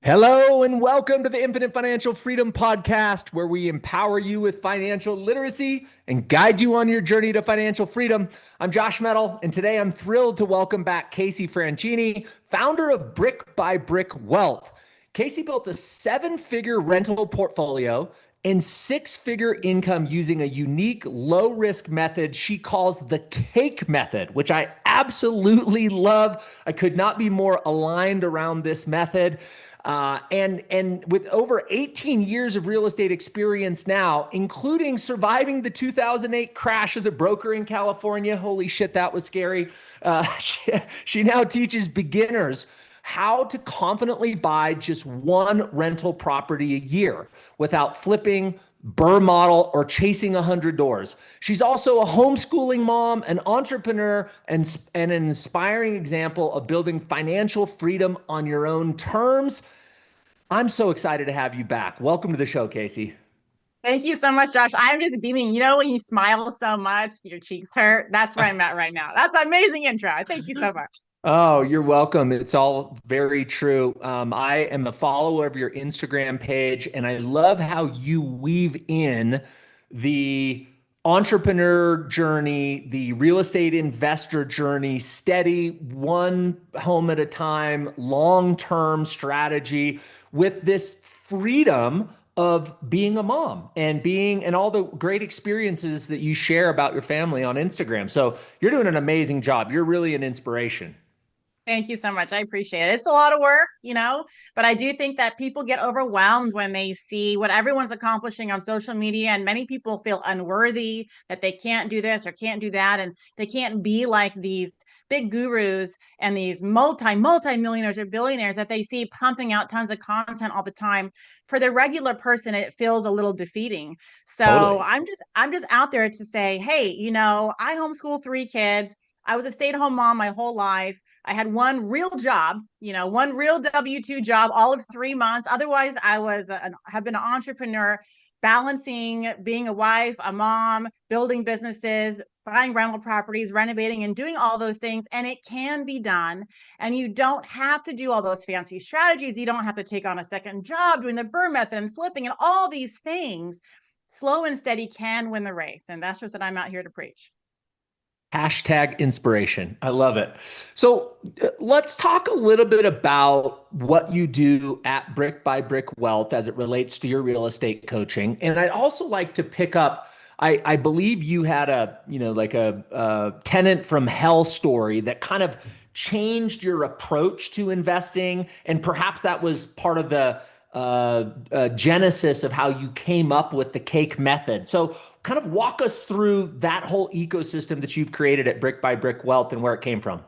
Hello and welcome to the Infinite Financial Freedom Podcast, where we empower you with financial literacy and guide you on your journey to financial freedom. I'm Josh Metal, and today I'm thrilled to welcome back Casey Franchini, founder of Brick by Brick Wealth. Casey built a seven-figure rental portfolio and six-figure income using a unique low-risk method she calls the cake method, which I absolutely love. I could not be more aligned around this method. And with over 18 years of real estate experience now, including surviving the 2008 crash as a broker in California, holy shit, that was scary. She now teaches beginners how to confidently buy just one rental property a year without flipping, Burr model, or chasing 100 doors. She's also a homeschooling mom, an entrepreneur, and an inspiring example of building financial freedom on your own terms. I'm so excited to have you back. Welcome to the show, Casey. Thank you so much, Josh. I'm just beaming. You know, when you smile so much, your cheeks hurt. That's where I'm at right now. That's an amazing intro. Thank you so much. Oh, you're welcome. It's all very true. I am a follower of your Instagram page, and I love how you weave in the entrepreneur journey, the real estate investor journey, steady, one home at a time, long-term strategy with this freedom of being a mom and all the great experiences that you share about your family on Instagram. So you're doing an amazing job. You're really an inspiration. Thank you so much. I appreciate it. It's a lot of work, but I do think that people get overwhelmed when they see what everyone's accomplishing on social media. And many people feel unworthy that they can't do this or can't do that. And they can't be like these big gurus and these multi millionaires or billionaires that they see pumping out tons of content all the time. For the regular person, it feels a little defeating. So Totally. I'm just out there to say, hey, I homeschool three kids. I was a stay-at-home mom my whole life. I had one real job, one real W-2 job all of 3 months. Otherwise, have been an entrepreneur, balancing being a wife, a mom, building businesses, buying rental properties, renovating, and doing all those things. And it can be done. And you don't have to do all those fancy strategies. You don't have to take on a second job doing the Burr method and flipping and all these things. Slow and steady can win the race. And that's just what I'm out here to preach. Hashtag inspiration. I love it. So let's talk a little bit about what you do at Brick by Brick Wealth as it relates to your real estate coaching. And I'd also like to pick up, I believe you had a tenant from hell story that kind of changed your approach to investing. And perhaps that was part of the genesis of how you came up with the cake method. So, kind of walk us through that whole ecosystem that you've created at Brick by Brick Wealth and where it came from.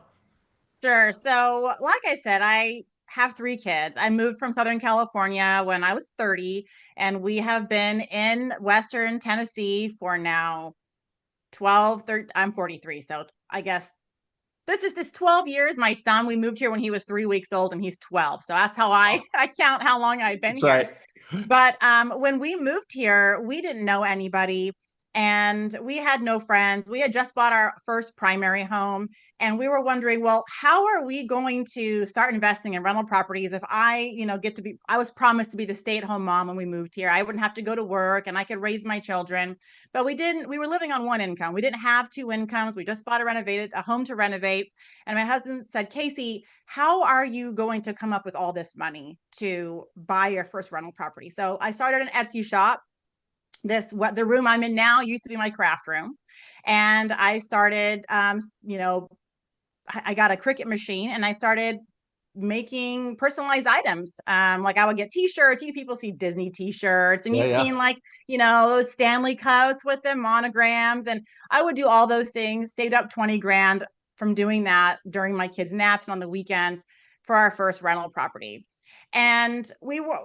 Sure. So, like I said, I have three kids. I moved from Southern California when I was 30, and we have been in Western Tennessee for now 12, 13. I'm 43. So, I guess this 12 years. My son, we moved here when he was 3 weeks old, and he's 12. So, that's how I count how long I've been That's here. right. But when we moved here, we didn't know anybody and we had no friends. We had just bought our first primary home and we were wondering, well, how are we going to start investing in rental properties if I was promised to be the stay-at-home mom when we moved here. I wouldn't have to go to work and I could raise my children. But we didn't, we were living on one income. We didn't have two incomes. We just bought a home to renovate. And my husband said, Casey, how are you going to come up with all this money to buy your first rental property? So I started an Etsy shop. The room I'm in now used to be my craft room, and I started, I got a Cricut machine and I started making personalized items. Like I would get T-shirts. People see Disney T-shirts, and Yeah, you've yeah. seen like those Stanley Cups with the monograms, and I would do all those things. Saved up 20 grand from doing that during my kids' naps and on the weekends for our first rental property. And we were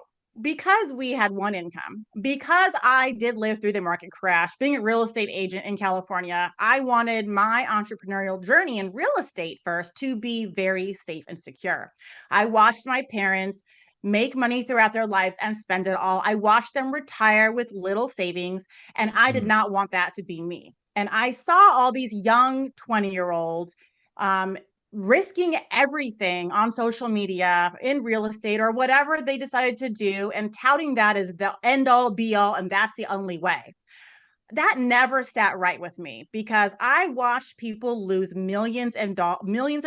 because we had one income, because I did live through the market crash, being a real estate agent in California, I wanted my entrepreneurial journey in real estate first to be very safe and secure. I watched my parents make money throughout their lives and spend it all. I watched them retire with little savings, and I did Mm. not want that to be me. And I saw all these young 20-year-olds um, risking everything on social media, in real estate, or whatever they decided to do, and touting that as the end all be all, and that's the only way. That never sat right with me because I watched people lose millions of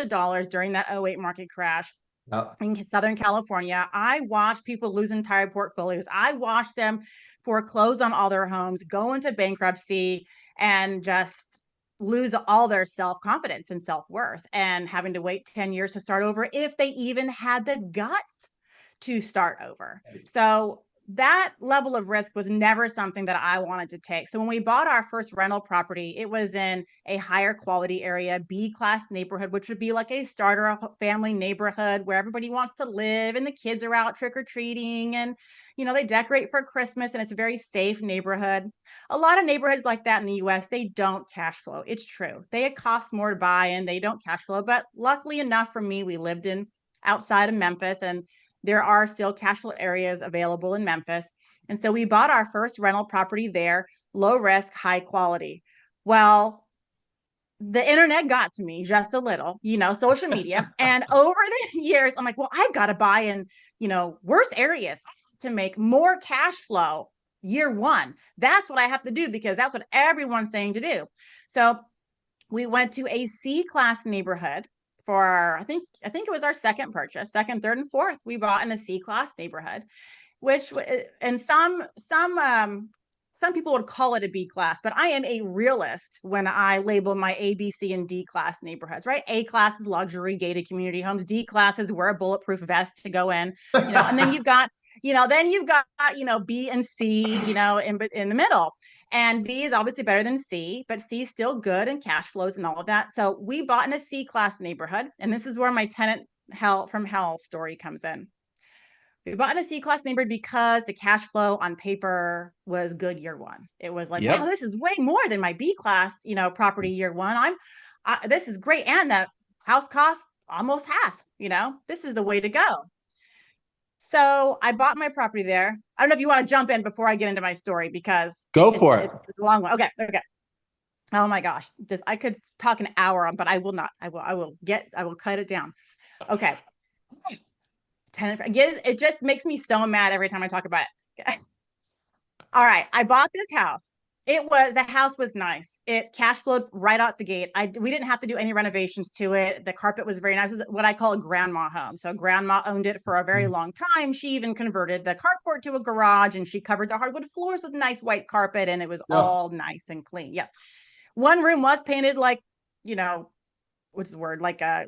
dollars during that '08 market crash Yep. in Southern California. I watched people lose entire portfolios. I watched them foreclose on all their homes, go into bankruptcy, and just lose all their self-confidence and self-worth, and having to wait 10 years to start over if they even had the guts to start over. So that level of risk was never something that I wanted to take. So when we bought our first rental property, it was in a higher quality area, B class neighborhood, which would be like a starter family neighborhood where everybody wants to live and the kids are out trick or treating, and they decorate for Christmas, and it's a very safe neighborhood. A lot of neighborhoods like that in the US, they don't cash flow. It's true. They cost more to buy and they don't cash flow. But luckily enough for me, we lived in outside of Memphis, and there are still cash flow areas available in Memphis. And so we bought our first rental property there, low risk, high quality. Well, the internet got to me just a little, social media. And over the years, I'm like, well, I've got to buy in, worse areas to make more cash flow year one. That's what I have to do because that's what everyone's saying to do. So we went to a C class neighborhood for I think it was our second purchase, second, third, and fourth. We bought in a C class neighborhood, which and some people would call it a B class, but I am a realist when I label my A, B, C, and D class neighborhoods, right? A class is luxury gated community homes. D class is wear a bulletproof vest to go in, and then you've got, B and C, in the middle. And B is obviously better than C, but C is still good and cash flows and all of that. So we bought in a C class neighborhood. And this is where my tenant from hell story comes in. We bought in a C class neighborhood because the cash flow on paper was good year one. It was like, wow, Yep. this is way more than my B class, property year one. This is great. And that house cost almost half, this is the way to go. So I bought my property there. I don't know if you want to jump in before I get into my story because Go for it. it's a long one. Okay. Oh my gosh, I could talk an hour on, but I will not. I will cut it down. Okay. It just makes me so mad every time I talk about it. All right, I bought this house. The house was nice. It cash flowed right out the gate. We didn't have to do any renovations to it. The carpet was very nice. It was what I call a grandma home. So grandma owned it for a very long time. She even converted the carport to a garage, and she covered the hardwood floors with nice white carpet, and it was all nice and clean. Yeah. One room was painted like, what's the word? Like a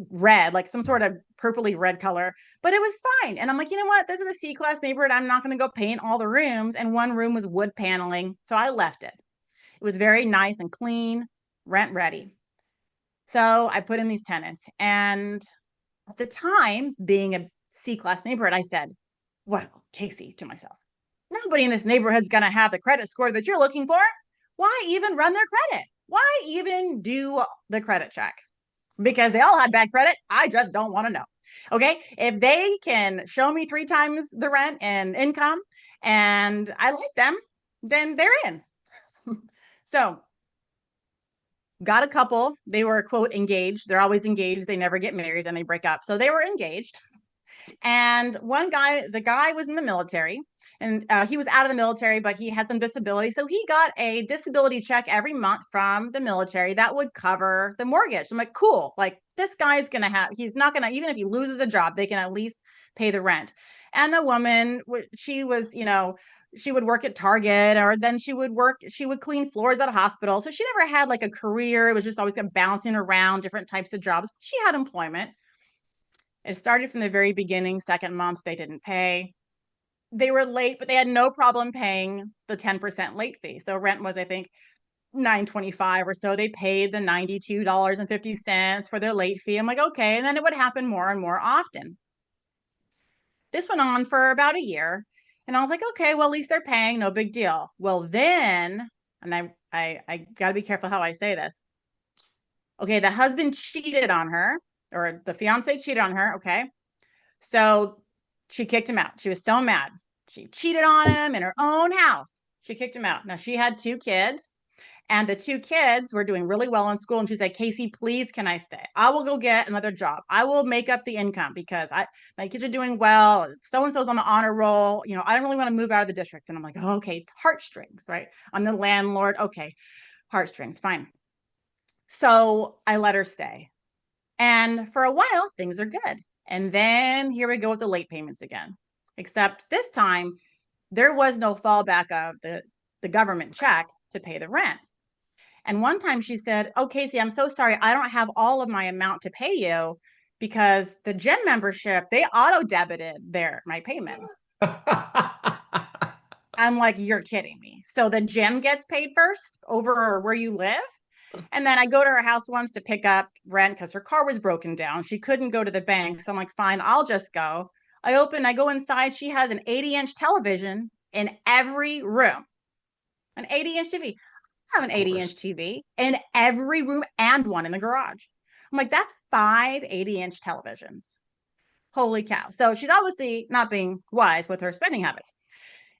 red, like some sort of purpley red color, but it was fine. And I'm like, you know what? This is a C class neighborhood. I'm not going to go paint all the rooms. And one room was wood paneling. So I left it. It was very nice and clean, rent ready. So I put in these tenants. And at the time, being a C class neighborhood, I said, well, Casey, to myself, nobody in this neighborhood is going to have the credit score that you're looking for. Why even run their credit? Why even do the credit check? Because they all had bad credit. I just don't want to know. Okay. If they can show me 3 times the rent and income and I like them, then they're in. So got a couple. They were, quote, engaged. They're always engaged. They never get married, then they break up. So they were engaged. And the guy was in the military, and he was out of the military, but he had some disability. So he got a disability check every month from the military that would cover the mortgage. I'm like, cool. Like, this guy's he's not going to, even if he loses a job, they can at least pay the rent. And the woman, she was, she would work at Target, or then she would clean floors at a hospital. So she never had like a career. It was just always bouncing around different types of jobs. She had employment. It started from the very beginning. Second month, they didn't pay. They were late, but they had no problem paying the 10% late fee. So rent was, I think, $9.25 or so. They paid the $92.50 for their late fee. I'm like, okay. And then it would happen more and more often. This went on for about a year. And I was like, okay, well, at least they're paying. No big deal. Well, then, and I got to be careful how I say this. Okay, the husband cheated on her, or the fiance cheated on her. Okay. So she kicked him out. She was so mad. She cheated on him in her own house. She kicked him out. Now, she had 2 kids, And the two kids were doing really well in school. And she said, Casey, please, can I stay? I will go get another job. I will make up the income because my kids are doing well. So-and-so's on the honor roll. I don't really want to move out of the district. And I'm like, oh, okay, heartstrings, right? I'm the landlord. Okay, heartstrings, fine. So I let her stay. And for a while, things are good. And then here we go with the late payments again. Except this time, there was no fallback of the government check to pay the rent. And one time she said, oh, Casey, I'm so sorry. I don't have all of my amount to pay you because the gym membership, they auto debited my payment. I'm like, you're kidding me. So the gym gets paid first over where you live? And then I go to her house once to pick up rent because her car was broken down. She couldn't go to the bank. So I'm like, fine, I'll just go. I go inside. She has an 80-inch television in every room, an 80-inch TV. I have an 80-inch TV in every room and one in the garage. I'm like, that's 5 80-inch televisions. Holy cow. So she's obviously not being wise with her spending habits.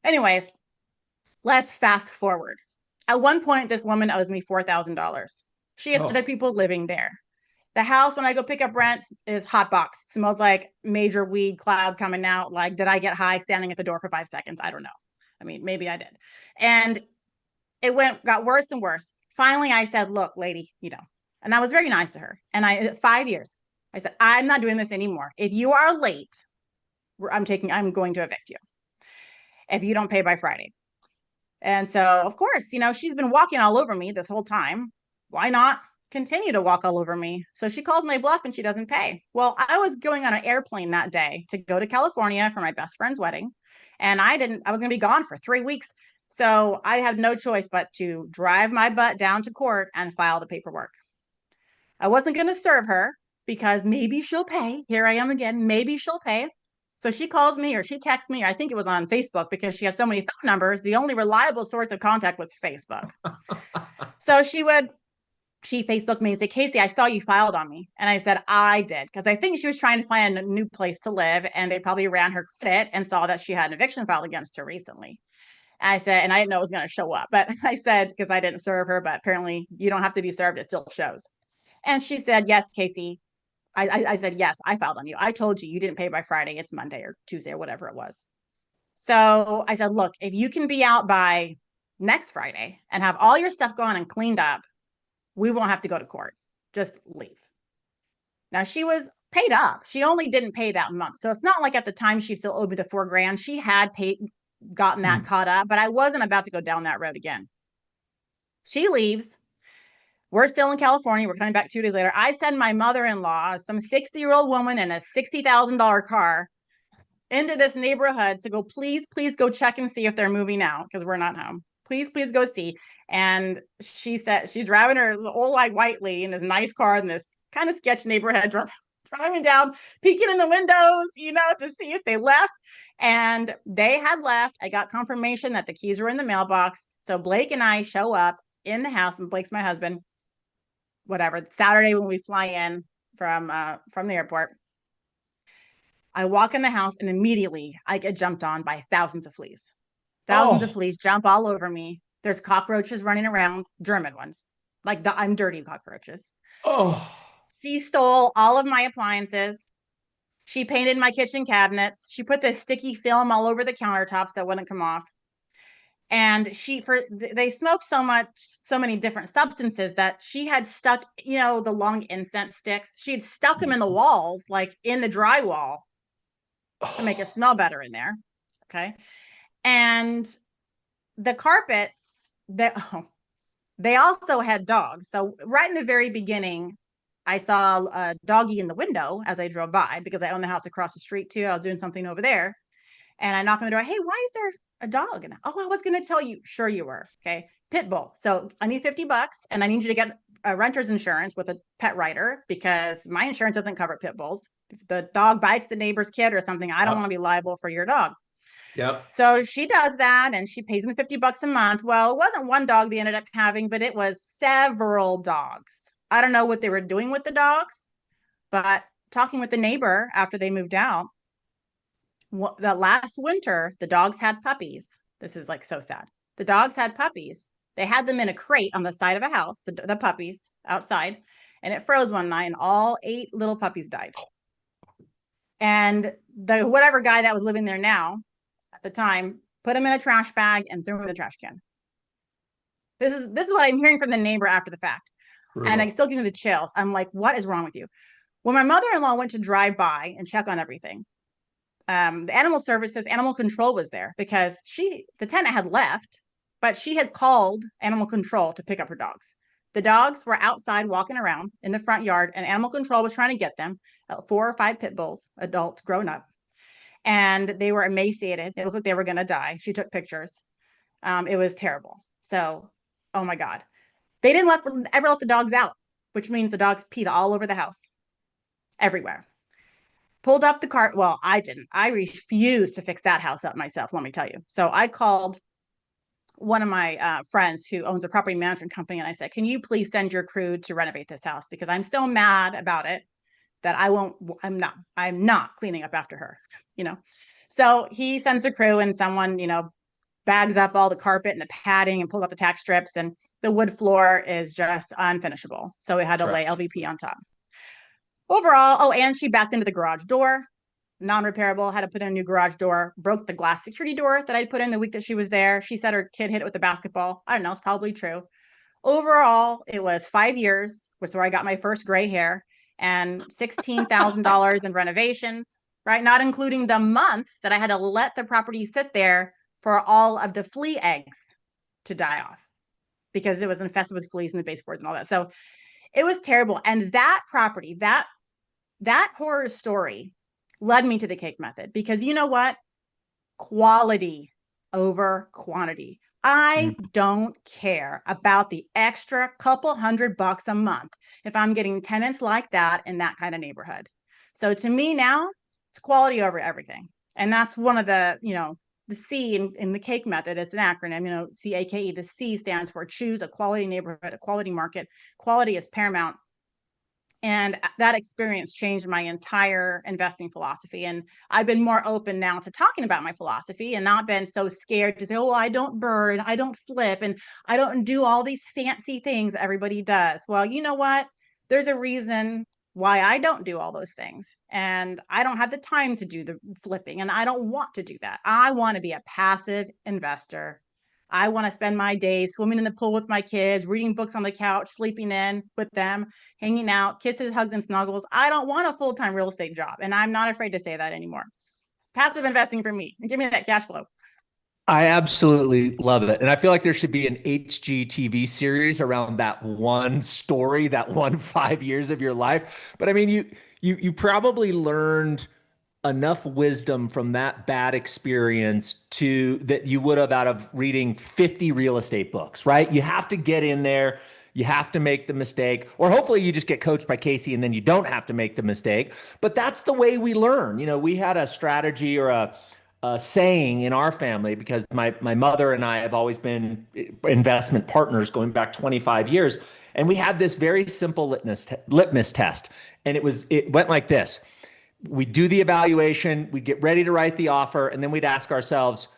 Anyways, let's fast forward. At one point, this woman owes me $4,000. She has other people living there. The house, when I go pick up rent, is hot box. Smells like major weed cloud coming out. Like, did I get high standing at the door for 5 seconds? I don't know. I mean, maybe I did. And it got worse and worse. Finally, I said, look, lady, and I was very nice to her. And 5 years, I said, I'm not doing this anymore. If you are late, I'm going to evict you if you don't pay by Friday. And so, of course, she's been walking all over me this whole time. Why not continue to walk all over me? So she calls my bluff and she doesn't pay. Well, I was going on an airplane that day to go to California for my best friend's wedding. And I was going to be gone for 3 weeks. So I had no choice but to drive my butt down to court and file the paperwork. I wasn't going to serve her because maybe she'll pay. Here I am again. Maybe she'll pay. So she calls me or she texts me, or I think it was on Facebook because she has so many phone numbers. The only reliable source of contact was Facebook. So she Facebooked me and said, Casey, I saw you filed on me. And I said, I did, because I think she was trying to find a new place to live and they probably ran her credit and saw that she had an eviction filed against her recently. I said, and I didn't know it was going to show up, but I said, because I didn't serve her, but apparently you don't have to be served. It still shows. And she said, yes, Casey. I said, yes, I filed on you. I told you didn't pay by Friday. It's Monday or Tuesday or whatever it was. So I said, look, if you can be out by next Friday and have all your stuff gone and cleaned up, we won't have to go to court. Just leave. Now she was paid up. She only didn't pay that month. So it's not like at the time she still owed me the $4,000. She had gotten that caught up, but I wasn't about to go down that road again. She leaves. We're still in California. We're coming back 2 days later. I send my mother-in-law, some 60-year-old woman in a $60,000 car, into this neighborhood to go, please go check and see if they're moving out because we're not home. Please go see. And she said she's driving her old like white lady in this nice car in this kind of sketch neighborhood, driving down, peeking in the windows, to see if they left. And they had left. I got confirmation that the keys were in the mailbox. So Blake and I show up in the house, and Blake's my husband. Whatever, Saturday when we fly in from the airport. I walk in the house and immediately I get jumped on by thousands of fleas. Thousands of fleas jump all over me. There's cockroaches running around, German ones. Like I'm dirty cockroaches. She stole all of my appliances. She painted my kitchen cabinets. She put this sticky film all over the countertops that wouldn't come off. And they smoke so many different substances that she had stuck, the long incense sticks. She had stuck them in the walls, like in the drywall to make it smell better in there. Okay. And the carpets they also had dogs. So right in the very beginning, I saw a doggy in the window as I drove by because I own the house across the street too. I was doing something over there. And I knock on the door. Hey, why is there a dog? And I was going to tell you. Sure you were. Okay. Pit bull. So I need $50 and I need you to get a renter's insurance with a pet rider because my insurance doesn't cover pit bulls. If the dog bites the neighbor's kid or something, I don't want to be liable for your dog. Yep. So she does that and she pays me $50 a month. Well, it wasn't one dog they ended up having, but it was several dogs. I don't know what they were doing with the dogs, but talking with the neighbor after they moved out, the last winter, the dogs had puppies. This is like so sad. The dogs had puppies They had them in a crate on the side of a house, the puppies outside, and it froze one night and all 8 little puppies died. And the whatever guy that was living there now at the time put them in a trash bag and threw them in the trash can. This is what I'm hearing from the neighbor after the fact. And I Brutal. still give me the chills. I'm like, what is wrong with you? When my mother-in-law went to drive by and check on everything, the animal services, animal control was there because the tenant had left, but she had called animal control to pick up her dogs. The dogs were outside walking around in the front yard, and animal control was trying to get them, 4 or 5 pit bulls, adults, grown up, and they were emaciated. They looked like they were going to die. She took pictures. It was terrible. So, oh my God. They didn't ever let the dogs out, which means the dogs peed all over the house, everywhere. Pulled up the cart. Well, I didn't. I refused to fix that house up myself, let me tell you. So I called one of my friends who owns a property management company, and I said, can you please send your crew to renovate this house? Because I'm still mad about it, that I'm not cleaning up after her, you know? So he sends a crew, and someone, bags up all the carpet and the padding and pulls out the tack strips, and the wood floor is just unfinishable. So we had to lay LVP on top. Overall, oh, and she backed into the garage door, non-repairable, had to put in a new garage door, broke the glass security door that I'd put in the week that she was there. She said her kid hit it with a basketball. I don't know, it's probably true. Overall, it was 5 years, which is where I got my first gray hair, and $16,000 in renovations, right? Not including the months that I had to let the property sit there for all of the flea eggs to die off because it was infested with fleas and the baseboards and all that. So it was terrible. And that property, that horror story led me to the cake method because you know what? Quality over quantity. I don't care about the extra couple $100 a month if I'm getting tenants like that in that kind of neighborhood. So to me now, it's quality over everything. And that's one of the C in the cake method is an acronym, CAKE. The C stands for choose a quality neighborhood, a quality market. Quality is paramount. And that experience changed my entire investing philosophy. And I've been more open now to talking about my philosophy and not been so scared to say, oh, I don't burn, I don't flip, and I don't do all these fancy things that everybody does. Well, you know what? There's a reason why I don't do all those things. And I don't have the time to do the flipping, and I don't want to do that. I want to be a passive investor. I want to spend my days swimming in the pool with my kids, reading books on the couch, sleeping in with them, hanging out, kisses, hugs, and snuggles. I don't want a full-time real estate job, and I'm not afraid to say that anymore. Passive investing for me, and give me that cash flow. I absolutely love it. And I feel like there should be an HGTV series around that one story, that one 5 years of your life. But I mean, you probably learned enough wisdom from that bad experience to that you would have out of reading 50 real estate books, right? You have to get in there. You have to make the mistake, or hopefully you just get coached by Casey and then you don't have to make the mistake. But that's the way we learn. We had a strategy or a saying in our family because my mother and I have always been investment partners going back 25 years. And we had this very simple litmus test. And it went like this. We do the evaluation, we get ready to write the offer, and then we'd ask ourselves,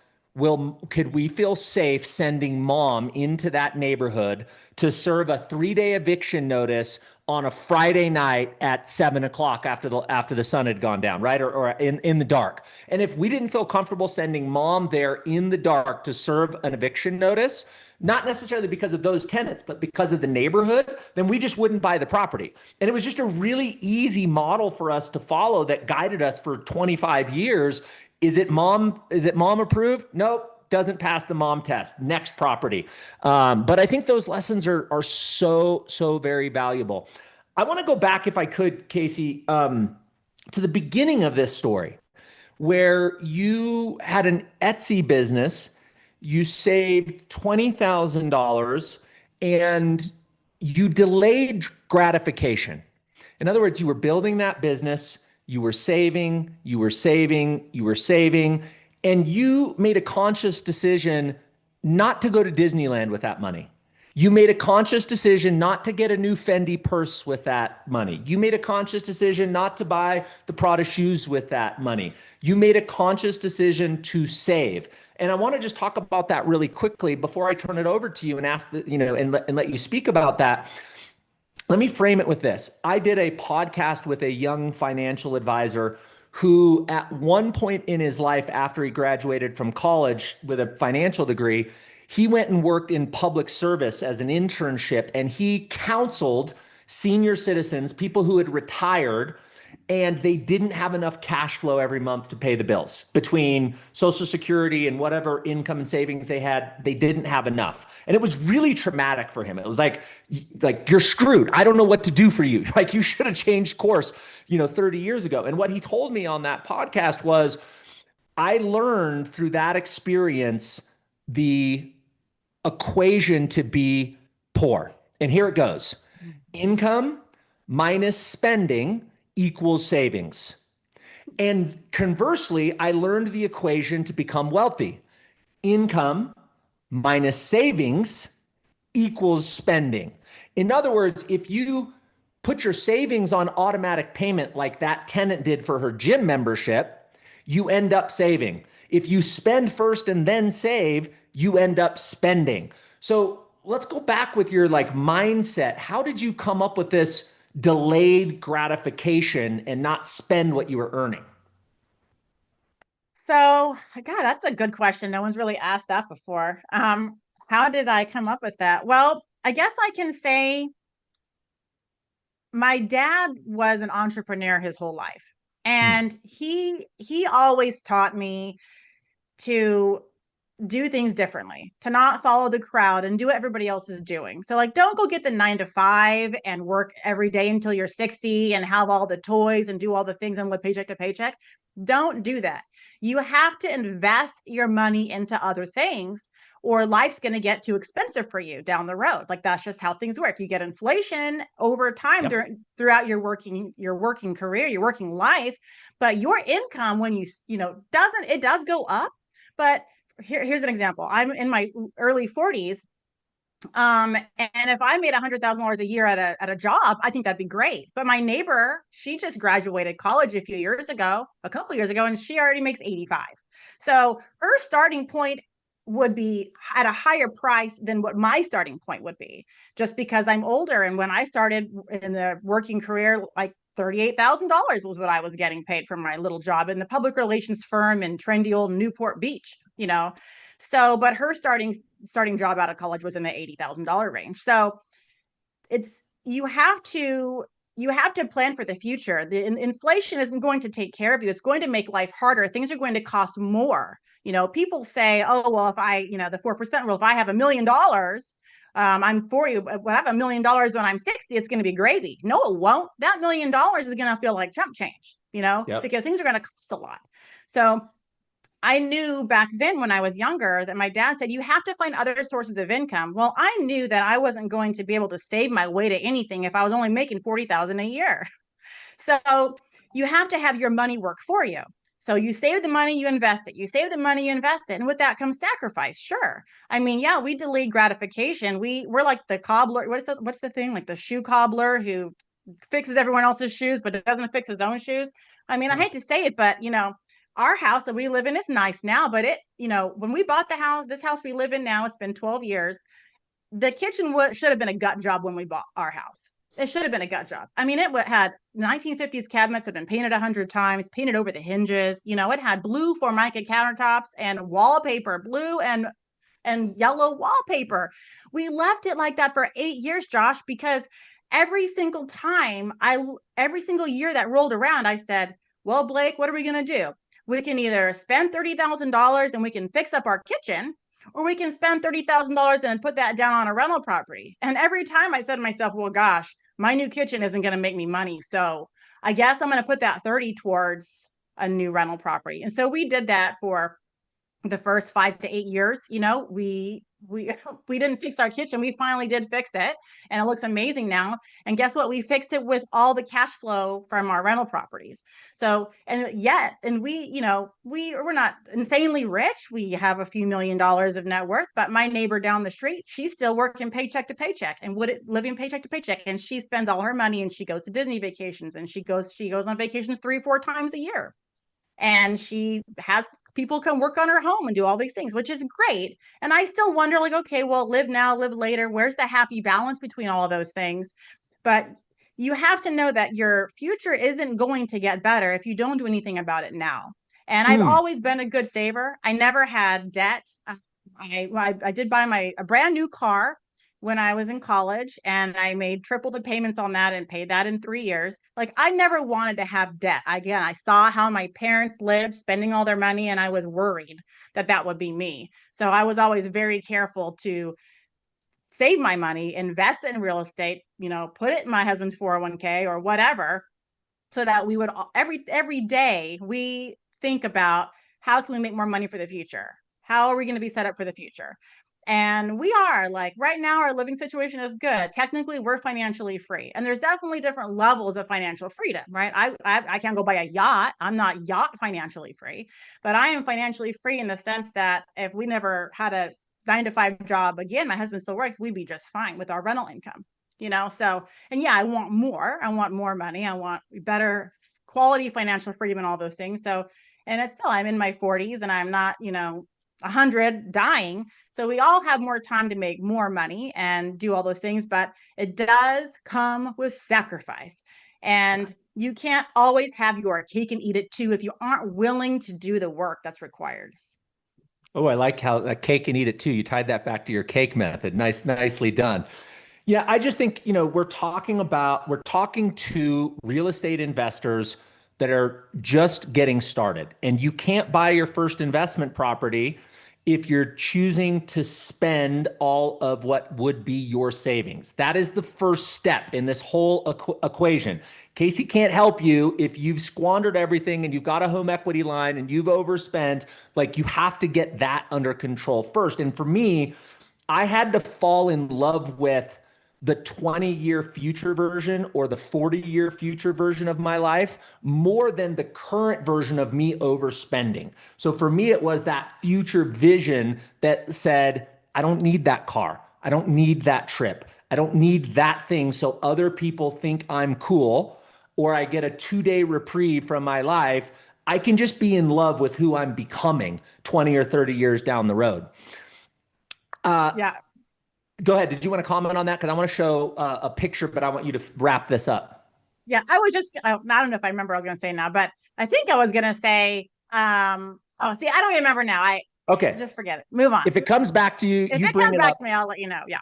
could we feel safe sending mom into that neighborhood to serve a 3-day eviction notice on a Friday night at 7 o'clock after the sun had gone down, right? Or in the dark. And if we didn't feel comfortable sending mom there in the dark to serve an eviction notice, not necessarily because of those tenants, but because of the neighborhood, then we just wouldn't buy the property. And it was just a really easy model for us to follow that guided us for 25 years. Is it mom approved? Nope. Doesn't pass the mom test. Next property. But I think those lessons are so very valuable. I want to go back, if I could, Casey, to the beginning of this story, where you had an Etsy business. You saved $20,000 and you delayed gratification. In other words, you were building that business, you were saving, and you made a conscious decision not to go to Disneyland with that money. You made a conscious decision not to get a new Fendi purse with that money. You made a conscious decision not to buy the Prada shoes with that money. You made a conscious decision to save. And I want to just talk about that really quickly before I turn it over to you and ask and let you speak about that. Let me frame it with this. I did a podcast with a young financial advisor who, at one point in his life, after he graduated from college with a financial degree, he went and worked in public service as an internship, and he counseled senior citizens, people who had retired, and they didn't have enough cash flow every month to pay the bills. Between Social Security and whatever income and savings they had, they didn't have enough. And it was really traumatic for him. It was like you're screwed. I don't know what to do for you. Like, you should have changed course, 30 years ago. And what he told me on that podcast was, I learned through that experience the equation to be poor. And here it goes: income minus spending equals savings. And conversely, I learned the equation to become wealthy: income minus savings equals spending. In other words, if you put your savings on automatic payment like that tenant did for her gym membership, you end up saving. If you spend first and then save, you end up spending. So let's go back with your mindset. How did you come up with this delayed gratification and not spend what you were earning? So, God, that's a good question. No one's really asked that before. How did I come up with that? Well, I guess I can say my dad was an entrepreneur his whole life, Hmm. and he always taught me to do things differently, to not follow the crowd and do what everybody else is doing. So, like, don't go get the 9 to 5 and work every day until you're 60 and have all the toys and do all the things and live paycheck to paycheck. Don't do that. You have to invest your money into other things, or life's going to get too expensive for you down the road. Like, that's just how things work. You get inflation over time Yep. throughout your working career, your working life, but your income, when doesn't, it does go up. But here's an example. I'm in my early 40s. And if I made $100,000 a year at a job, I think that'd be great. But my neighbor, she just graduated college a couple years ago, and she already makes 85. So her starting point would be at a higher price than what my starting point would be, just because I'm older. And when I started in the working career, like $38,000 was what I was getting paid for my little job in the public relations firm in trendy old Newport Beach. So, but her starting job out of college was in the $80,000 range. So it's you have to plan for the future. The inflation isn't going to take care of you. It's going to make life harder. Things are going to cost more. People say, oh, well, if the 4% rule, if I have $1 million, I'm 40, when I have $1 million when I'm 60, it's going to be gravy. No, it won't. That $1 million is going to feel like chump change, Yep. because things are going to cost a lot. So I knew back then when I was younger that my dad said, you have to find other sources of income. Well, I knew that I wasn't going to be able to save my way to anything if I was only making 40,000 a year. So you have to have your money work for you. So you save the money, you invest it. You save the money, you invest it. And with that comes sacrifice. Sure. I mean, yeah, we delay gratification. We're like the cobbler. What's the thing? Like the shoe cobbler who fixes everyone else's shoes, but doesn't fix his own shoes. I mean, I hate to say it, but our house that we live in is nice now, but when we bought this house we live in now, it's been 12 years. The kitchen should have been a gut job when we bought our house. It should have been a gut job. I mean, it had 1950s cabinets, had been painted 100 times, painted over the hinges. It had blue Formica countertops and wallpaper, blue and yellow wallpaper. We left it like that for 8 years, Josh, because every single year that rolled around, I said, well, Blake, what are we going to do? We can either spend $30,000 and we can fix up our kitchen, or we can spend $30,000 and put that down on a rental property. And every time I said to myself, well, gosh, my new kitchen isn't going to make me money. So I guess I'm going to put that 30 towards a new rental property. And so we did that for the first 5 to 8 years. We we didn't fix our kitchen. We finally did fix it, and it looks amazing now. And guess what? We fixed it with all the cash flow from our rental properties. So, and we're not insanely rich. We have a few $1 million of net worth, but my neighbor down the street, she's still working paycheck to paycheck and living paycheck to paycheck, and she spends all her money, and she goes to Disney vacations, and she goes on vacations 3 or 4 times a year, and she has people can work on her home and do all these things, which is great. And I still wonder, like, okay, well, live now, live later. Where's the happy balance between all of those things? But you have to know that your future isn't going to get better if you don't do anything about it now. And I've Mm. always been a good saver. I never had debt. I did buy a brand new car when I was in college, and I made triple the payments on that and paid that in 3 years. Like, I never wanted to have debt. Again, I saw how my parents lived, spending all their money, and I was worried that that would be me. So I was always very careful to save my money, invest in real estate, put it in my husband's 401k or whatever, so that we would every day we think about how can we make more money for the future? How are we going to be set up for the future? And we are, like, right now our living situation is good. Technically, we're financially free, and there's definitely different levels of financial freedom, right? I can't go buy a yacht. I'm not yacht financially free, but I am financially free in the sense that if we never had a 9 to 5 job again, my husband still works, we'd be just fine with our rental income. So, and yeah, I want more money. I want better quality financial freedom and all those things. So, and it's still, I'm in my 40s and I'm not, 100 dying. So we all have more time to make more money and do all those things, but it does come with sacrifice. And you can't always have your cake and eat it too if you aren't willing to do the work that's required. Oh, I like how that cake and eat it too. You tied that back to your cake method. Nicely done. Yeah, I just think, we're talking to real estate investors that are just getting started. And you can't buy your first investment property if you're choosing to spend all of what would be your savings. That is the first step in this whole equation. Casey can't help you if you've squandered everything and you've got a home equity line and you've overspent. Like, you have to get that under control first. And for me, I had to fall in love with the 20-year future version or the 40-year future version of my life more than the current version of me overspending. So for me, it was that future vision that said, I don't need that car. I don't need that trip. I don't need that thing so other people think I'm cool, or I get a 2-day reprieve from my life. I can just be in love with who I'm becoming 20 or 30 years down the road. Yeah. Go ahead. Did you want to comment on that? Because I want to show a picture, but I want you to wrap this up. Yeah, I was just, I don't know if I remember what I was going to say now, but I think I was going to say, oh, see, I don't even remember now. I Okay. just forget it. Move on. If it comes back to you, If you it bring comes it back up. to me, I'll let you know. Yeah.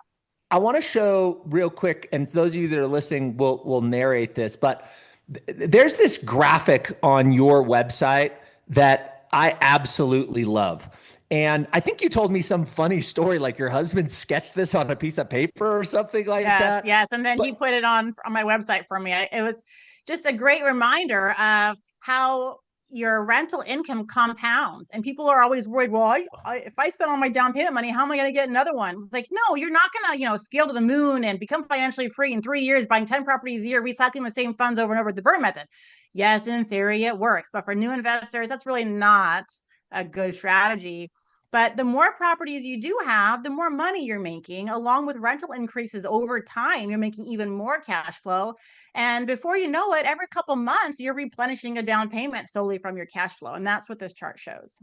I want to show real quick, and those of you that are listening will narrate this, but there's this graphic on your website that I absolutely love. And I think you told me some funny story, like your husband sketched this on a piece of paper or something like Yes, that. yes. And then he But put it on my website for me. It was just a great reminder of how your rental income compounds. And people are always worried, well, if I spend all my down payment money, how am I going to get another one? It's like, no, you're not going to, scale to the moon and become financially free in 3 years, buying 10 properties a year, recycling the same funds over and over with the burn method. Yes, in theory, it works. But for new investors, that's really not a good strategy. But the more properties you do have, the more money you're making, along with rental increases over time. You're making even more cash flow. And before you know it, every couple months, you're replenishing a down payment solely from your cash flow. And that's what this chart shows.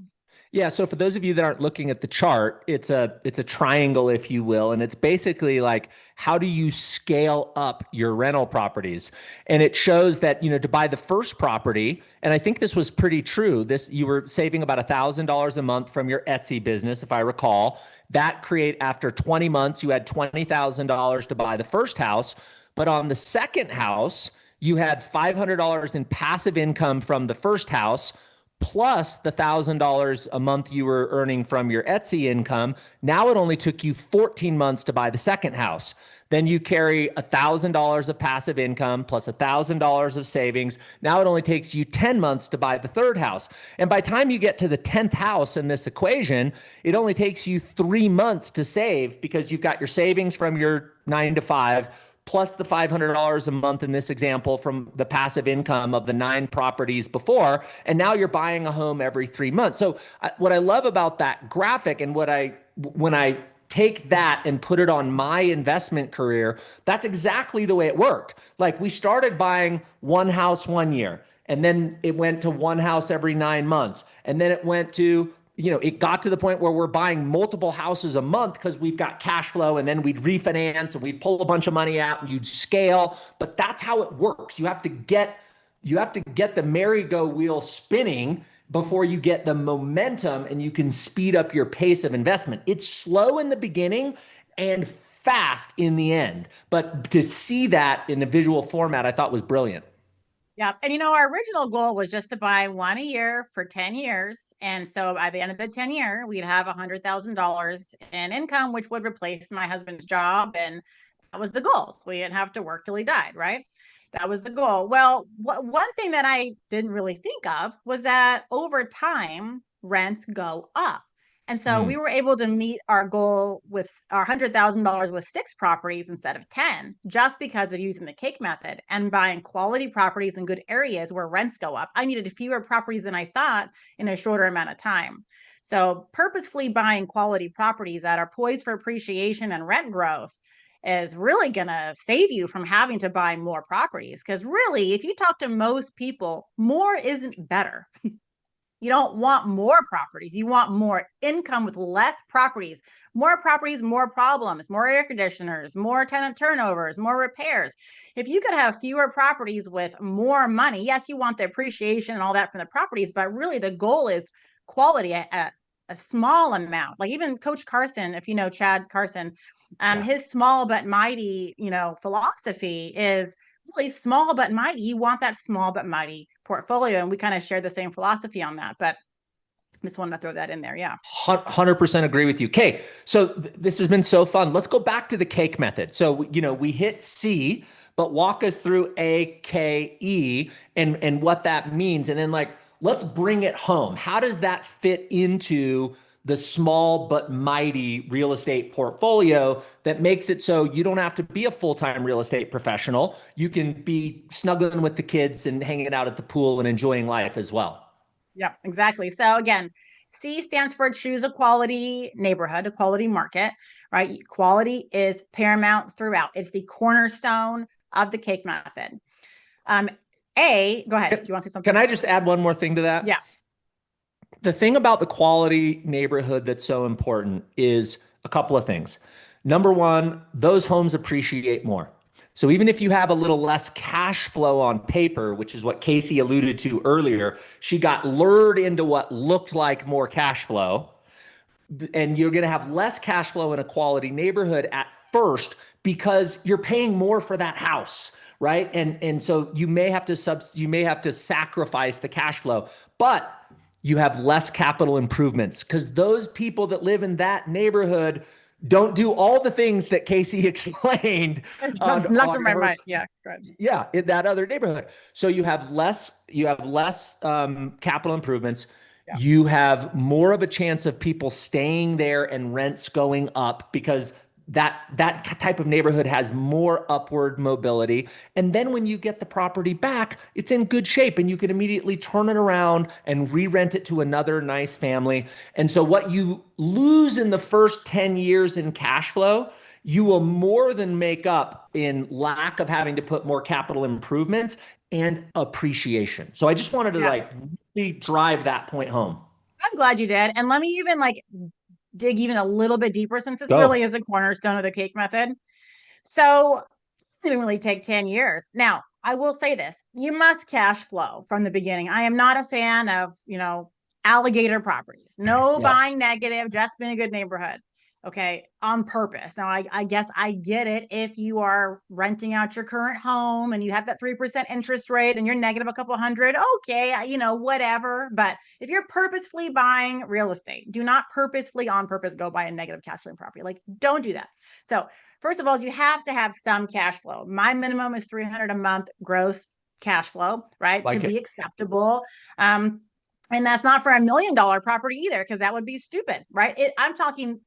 yeah, so for those of you that aren't looking at the chart, it's a triangle, if you will, and it's basically like, how do you scale up your rental properties? And it shows that, to buy the first property, and I think this was pretty true. You were saving about $1,000 a month from your Etsy business, if I recall. That create After 20 months, you had $20,000 to buy the first house, but on the second house, you had $500 in passive income from the first house, plus the $1,000 a month you were earning from your Etsy income. Now it only took you 14 months to buy the second house. Then you carry $1,000 of passive income plus $1,000 of savings. Now it only takes you 10 months to buy the third house. And by the time you get to the 10th house in this equation, it only takes you 3 months to save, because you've got your savings from your 9 to 5, plus the $500 a month in this example from the passive income of the 9 properties before. And now you're buying a home every 3 months. So what I love about that graphic, and when I take that and put it on my investment career, that's exactly the way it worked. Like, we started buying one house one year, And then it went to one house every 9 months. And then it went to, it got to the point where we're buying multiple houses a month because we've got cash flow, and then we'd refinance and we'd pull a bunch of money out and you'd scale. But that's how it works. You have to get the merry-go wheel spinning before you get the momentum and you can speed up your pace of investment. It's slow in the beginning and fast in the end. But to see that in a visual format, I thought was brilliant. Yeah. And our original goal was just to buy one a year for 10 years. And so by the end of the 10 year, we'd have $100,000 in income, which would replace my husband's job. And that was the goal. So we didn't have to work till he died, right? That was the goal. Well, one thing that I didn't really think of was that over time, rents go up. And so we Mm. were able to meet our goal with our $100,000 with 6 properties instead of 10, just because of using the cake method and buying quality properties in good areas where rents go up. I needed fewer properties than I thought in a shorter amount of time. So purposefully buying quality properties that are poised for appreciation and rent growth is really going to save you from having to buy more properties. Because really, if you talk to most people, more isn't better. You don't want more properties. You want more income with less properties. More properties, more problems, more air conditioners, more tenant turnovers, more repairs. If you could have fewer properties with more money, yes, you want the appreciation and all that from the properties, but really the goal is quality at a small amount. Like even Coach Carson, if you know Chad Carson, Yeah. his small but mighty, philosophy is really small but mighty. You want that small but mighty portfolio. And we kind of share the same philosophy on that. But just wanted to throw that in there. Yeah. 100% agree with you. Okay, so this has been so fun. Let's go back to the cake method. So, we hit C, but walk us through A, K, E and what that means. And then let's bring it home. How does that fit into the small but mighty real estate portfolio that makes it so you don't have to be a full-time real estate professional? You can be snuggling with the kids and hanging out at the pool and enjoying life as well. Yeah, exactly. So again, C stands for choose a quality neighborhood, a quality market, right? Quality is paramount throughout. It's the cornerstone of the cake method. Um, go ahead. Do you want to say Can something? I just add one more thing to that? Yeah. The thing about the quality neighborhood that's so important is a couple of things. Number one, those homes appreciate more. So even if you have a little less cash flow on paper, which is what Casey alluded to earlier, she got lured into what looked like more cash flow, and you're going to have less cash flow in a quality neighborhood at first because you're paying more for that house, right? And so you may have to sacrifice the cash flow, but you have less capital improvements because those people that live in that neighborhood don't do all the things that Casey explained Not on from my her, mind. Yeah. Go ahead. yeah, in that other neighborhood. So you have less capital improvements. Yeah. You have more of a chance of people staying there and rents going up because that type of neighborhood has more upward mobility. And then when you get the property back, it's in good shape and you can immediately turn it around and re-rent it to another nice family. And so what you lose in the first 10 years in cash flow, you will more than make up in lack of having to put more capital improvements and appreciation. So I just wanted to Yeah. really drive that point home. I'm glad you did. And let me even dig even a little bit deeper since this really Go. is a cornerstone of the cake method. So it didn't really take 10 years. Now, I will say this, you must cash flow from the beginning. I am not a fan of, alligator properties. No Yes. buying negative, just being a good neighborhood. Okay, on purpose. Now, I guess I get it if you are renting out your current home and you have that 3% interest rate and you're negative a couple hundred. Okay, whatever. But if you're purposefully buying real estate, do not purposefully on purpose go buy a negative cash flowing property. Don't do that. So, first of all, you have to have some cash flow. My minimum is 300 a month gross cash flow, right? To Like be it. acceptable. And that's not for $1 million property either, because that would be stupid, right? I'm talking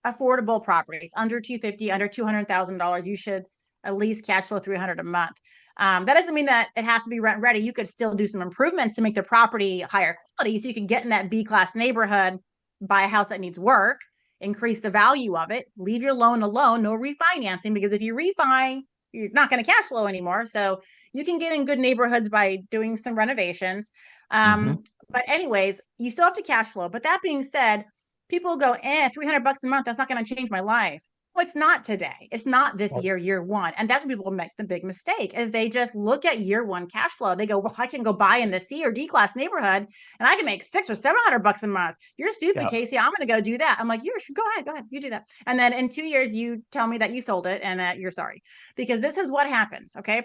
affordable properties under 250, under $200,000. You should at least cash flow 300 a month. That doesn't mean that it has to be rent ready. You could still do some improvements to make the property higher quality, so you can get in that B class neighborhood, buy a house that needs work, increase the value of it, leave your loan alone, no refinancing, because if you refi, you're not going to cash flow anymore. So you can get in good neighborhoods by doing some renovations. Mm-hmm. But anyways, you still have to cash flow. But that being said, people go, $300 a month, that's not going to change my life. Well, it's not today. It's not this year one. And that's when people make the big mistake is they just look at year one cash flow. They go, well, I can go buy in the C or D class neighborhood and I can make $600 or $700 a month. You're stupid, Yeah. Casey. I'm going to go do that. I'm like, you go ahead. You do that. And then in 2 years, you tell me that you sold it and that you're sorry, because this is what happens. Okay.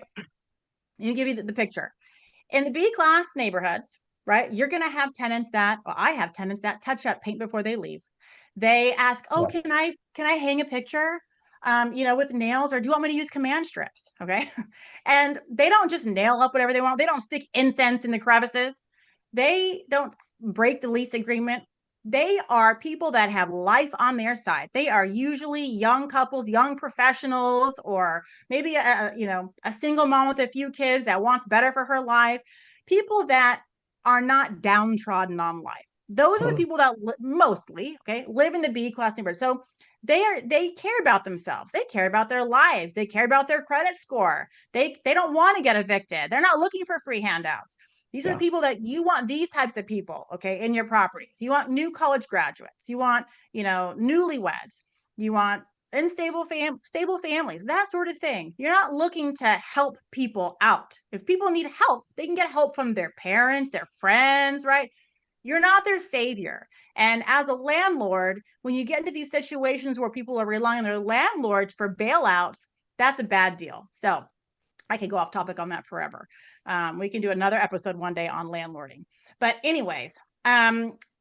You give you the picture in the B class neighborhoods, right? You're going to have tenants that, well, I have tenants that touch up paint before they leave. They ask, oh, Yeah. can I hang a picture, with nails, or do you want me to use command strips? Okay. And they don't just nail up whatever they want. They don't stick incense in the crevices. They don't break the lease agreement. They are people that have life on their side. They are usually young couples, young professionals, or maybe a single mom with a few kids that wants better for her life. People that are not downtrodden on life. Those are the people that mostly, okay, live in the B class neighborhood. So they care about themselves. They care about their lives. They care about their credit score. They don't want to get evicted. They're not looking for free handouts. These are the Yeah. people that you want, these types of people, okay, in your properties. You want new college graduates. You want, newlyweds. You want stable families, that sort of thing. You're not looking to help people out. If people need help, they can get help from their parents, their friends, right? You're not their savior. And as a landlord, when you get into these situations where people are relying on their landlords for bailouts, that's a bad deal. So I could go off topic on that forever. We can do another episode one day on landlording. But anyways,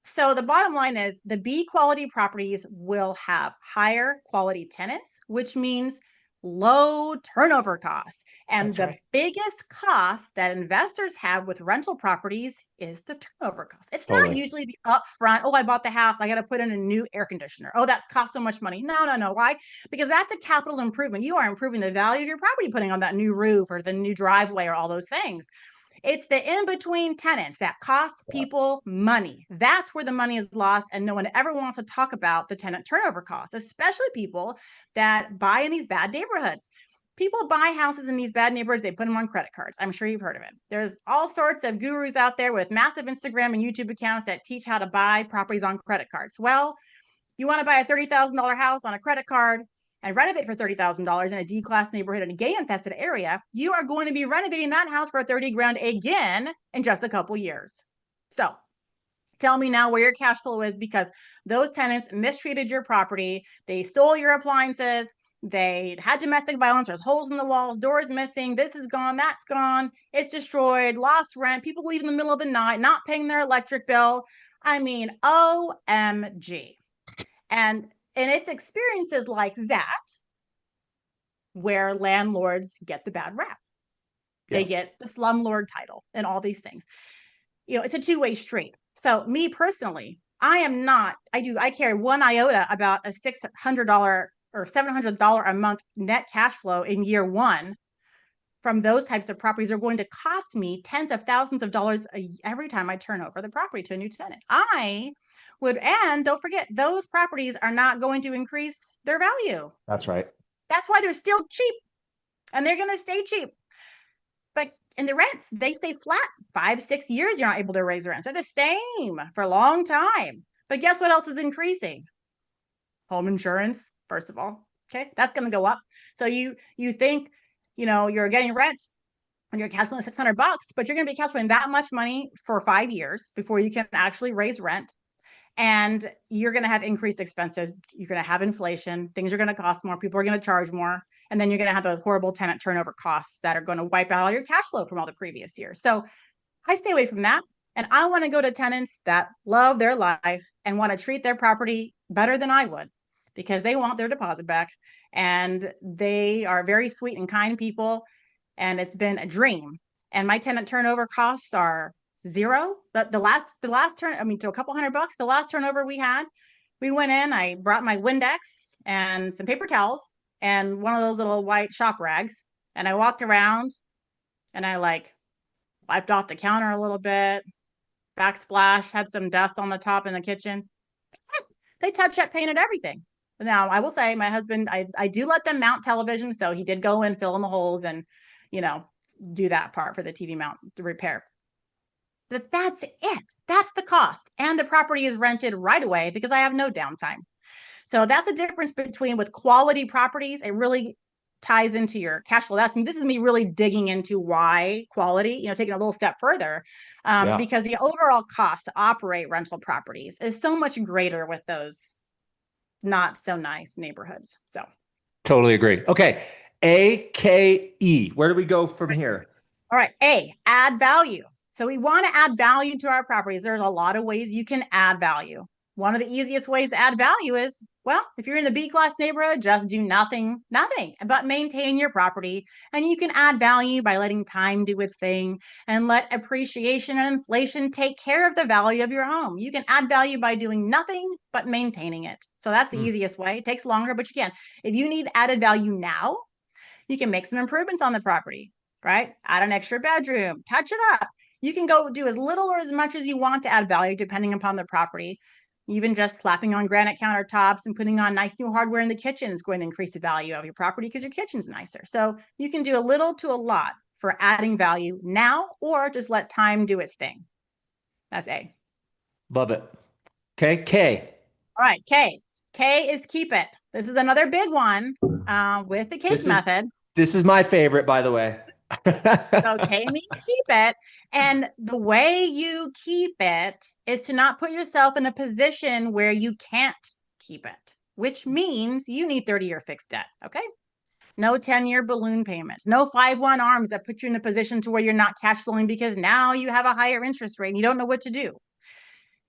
so the bottom line is the B quality properties will have higher quality tenants, which means low turnover costs. And That's the right. biggest cost that investors have with rental properties is the turnover cost. It's not Totally. usually the upfront, oh, I bought the house, I got to put in a new air conditioner. Oh, that's cost so much money. No. Why? Because that's a capital improvement. You are improving the value of your property, putting on that new roof or the new driveway or all those things. It's the in between tenants that cost Yeah. people money. That's where the money is lost. And no one ever wants to talk about the tenant turnover cost, especially people that buy in these bad neighborhoods. People buy houses in these bad neighborhoods, they put them on credit cards. I'm sure you've heard of it. There's all sorts of gurus out there with massive Instagram and YouTube accounts that teach how to buy properties on credit cards. Well, you want to buy a $30,000 house on a credit card and renovate for $30,000 in a D class neighborhood in a gay infested area, you are going to be renovating that house for 30 grand again in just a couple years. So tell me now where your cash flow is, because those tenants mistreated your property. They stole your appliances. They had domestic violence. There's holes in the walls, doors missing. This is gone. That's gone. It's destroyed. Lost rent. People leave in the middle of the night, not paying their electric bill. I mean, OMG. And it's experiences like that where landlords get the bad rap. They Yeah. get the slumlord title and all these things. It's a two-way street. So me personally, I carry one iota about a $600 or $700 a month net cash flow in year one from those types of properties are going to cost me tens of thousands of dollars every time I turn over the property to a new tenant. And don't forget, those properties are not going to increase their value. That's right. That's why they're still cheap and they're going to stay cheap. But in the rents, they stay flat 5-6 years. You're not able to raise rents. They're the same for a long time. But guess what else is increasing? Home insurance, first of all. Okay, that's going to go up. So you think, you're getting rent and you're cash flowing $600, but you're going to be cash flowing that much money for 5 years before you can actually raise rent. And you're going to have increased expenses. You're going to have inflation. Things are going to cost more. People are going to charge more. And then you're going to have those horrible tenant turnover costs that are going to wipe out all your cash flow from all the previous years. So I stay away from that. And I want to go to tenants that love their life and want to treat their property better than I would, because they want their deposit back. And they are very sweet and kind people. And it's been a dream. And my tenant turnover costs are zero. But the last turn, to a couple $100, the last turnover we had, we went in, I brought my Windex and some paper towels and one of those little white shop rags. And I walked around and I wiped off the counter a little bit, backsplash, had some dust on the top in the kitchen. They touch up painted everything. Now, I will say my husband, I do let them mount television. So he did go and fill in the holes and, you know, do that part for the TV mount to repair. But that's it. That's the cost. And the property is rented right away because I have no downtime. So that's the difference between with quality properties. It really ties into your cash flow. This is me really digging into why quality, taking a little step further, Yeah, because the overall cost to operate rental properties is so much greater with those not so nice neighborhoods. So, totally agree. Okay. AKE. Where do we go from here? all right, add value. So we want to add value to our properties. There's a lot of ways you can add value. One of the easiest ways to add value is, well, if you're in the B class neighborhood, just do nothing but maintain your property. And you can add value by letting time do its thing and let appreciation and inflation take care of the value of your home. You can add value by doing nothing but maintaining it. So that's the Mm. easiest way. It takes longer, but you can. If you need added value now, you can make some improvements on the property, right? Add an extra bedroom, touch it up. You can go do as little or as much as you want to add value depending upon the property. Even just slapping on granite countertops and putting on nice new hardware in the kitchen is going to increase the value of your property because your kitchen's nicer. So you can do a little to a lot for adding value now, or just let time do its thing. That's A. Love it. Okay. K. All right, K. K is keep it. This is another big one with the cake This is method. this is my favorite, by the way. So K means keep it. And the way you keep it is to not put yourself in a position where you can't keep it, which means you need 30-year fixed debt. Okay. No 10-year balloon payments, no 5/1 arms that put you in a position to where you're not cash flowing because now you have a higher interest rate and you don't know what to do.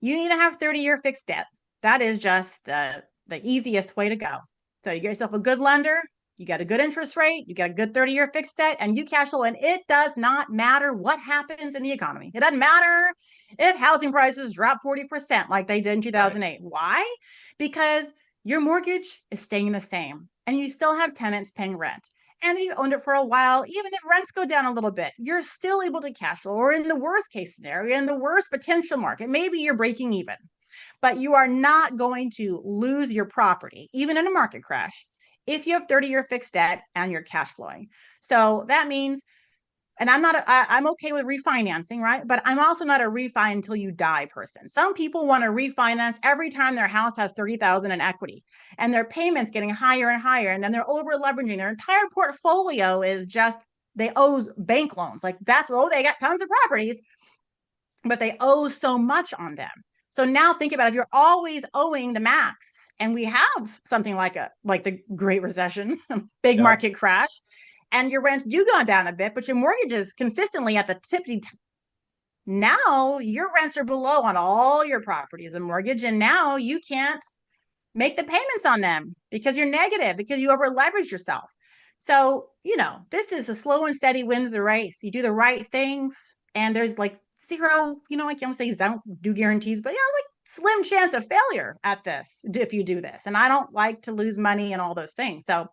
You need to have 30-year fixed debt. That is just the easiest way to go. So you get yourself a good lender, you get a good interest rate, you get a good 30-year fixed debt, and you cash flow. And it does not matter what happens in the economy. It doesn't matter if housing prices drop 40% like they did in Right. 2008. Why? Because your mortgage is staying the same and you still have tenants paying rent. And if you've owned it for a while, even if rents go down a little bit, you're still able to cash flow. Or in the worst case scenario, in the worst potential market, maybe you're breaking even, but you are not going to lose your property, even in a market crash, if you have 30-year fixed debt and you're cash flowing. So that means, and I'm okay with refinancing, right? But I'm also not a refi until you die person. Some people want to refinance every time their house has 30,000 in equity and their payments getting higher and higher. And then they're over leveraging. Their entire portfolio is just, they owe bank loans. Like that's, oh, they got tons of properties, but they owe so much on them. So now think about it, if you're always owing the max, and we have something like the Great Recession, big Yeah. market crash, and your rents do go down a bit, but your mortgage is consistently at the tippy now your rents are below on all your properties and mortgage, and now you can't make the payments on them because you're negative, because you over leverage yourself. So, this is a slow and steady wins the race. You do the right things, and there's like zero, I can't say I don't do guarantees, but yeah, like slim chance of failure at this if you do this. And I don't like to lose money and all those things. So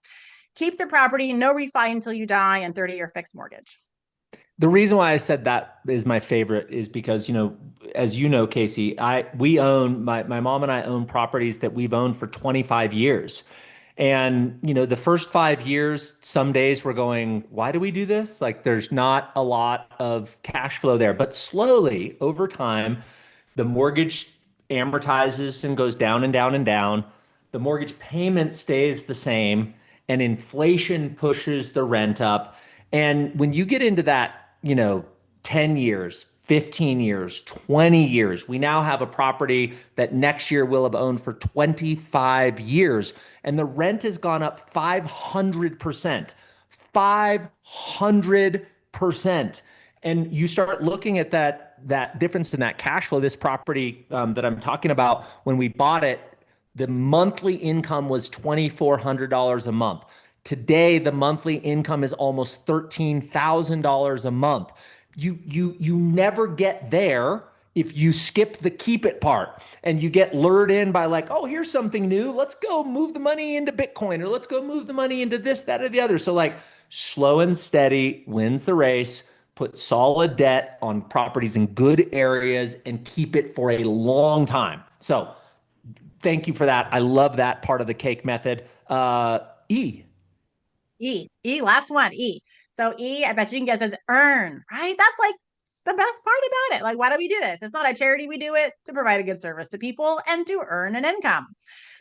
keep the property, no refi until you die, and 30-year fixed mortgage. The reason why I said that is my favorite is because, as you know, Casey, we own my mom and I own properties that we've owned for 25 years. And, the first 5 years, some days we're going, why do we do this? Like there's not a lot of cash flow there. But slowly over time, the mortgage amortizes and goes down and down and down. The mortgage payment stays the same, and inflation pushes the rent up. And when you get into that, 10 years, 15 years, 20 years, we now have a property that next year we'll have owned for 25 years, and the rent has gone up 500%. 500%. And you start looking at that difference in that cash flow. This property that I'm talking about, when we bought it, the monthly income was $2,400 a month. Today, the monthly income is almost $13,000 a month. You never get there if you skip the keep it part and you get lured in by like, oh, here's something new. Let's go move the money into Bitcoin, or let's go move the money into this, that, or the other. So like slow and steady wins the race. Put solid debt on properties in good areas and keep it for a long time. So Thank you for that. I love that part of the cake method. E. Last one, E. So E, I bet you can guess is earn, right? That's like the best part about it. Like, why do we do this? It's not a charity. We do it to provide a good service to people and to earn an income.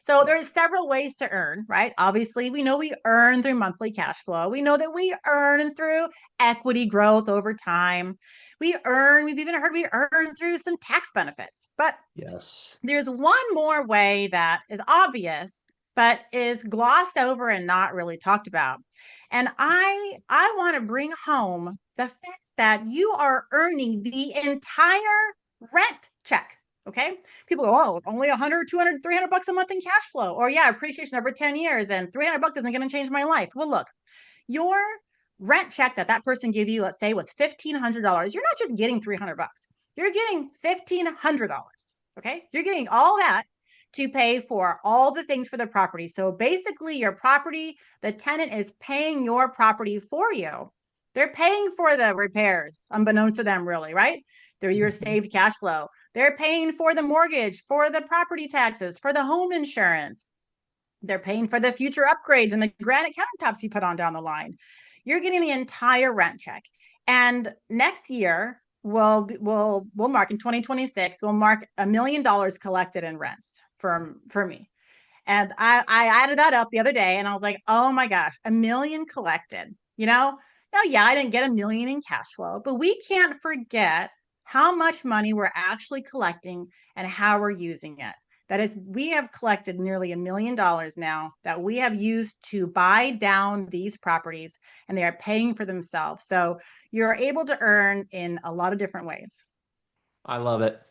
So there's several ways to earn, right? Obviously, we know we earn through monthly cash flow. We know that we earn through equity growth over time. We've even heard we earn through some tax benefits. But Yes. there's one more way that is obvious, but is glossed over and not really talked about. And I want to bring home the fact that you are earning the entire rent check. Okay. People go, oh, only 100, 200, 300 bucks a month in cash flow. Or yeah, appreciation over 10 years and 300 bucks isn't going to change my life. Well, look, your rent check that person gave you, let's say was $1,500. You're not just getting 300 bucks. You're getting $1,500. Okay. You're getting all that to pay for all the things for the property. So basically your property, the tenant is paying your property for you. They're paying for the repairs, unbeknownst to them, really, right? They're your saved cash flow. They're paying for the mortgage, for the property taxes, for the home insurance. They're paying for the future upgrades and the granite countertops you put on down the line. You're getting the entire rent check. And next year, we'll mark in 2026, we'll mark $1 million collected in rents for me. And I added that up the other day and I was like, oh my gosh, $1 million collected, you know? Now, yeah, I didn't get $1 million in cash flow, but we can't forget how much money we're actually collecting and how we're using it. That is, we have collected nearly $1 million now that we have used to buy down these properties and they are paying for themselves. So you're able to earn in a lot of different ways. I love it.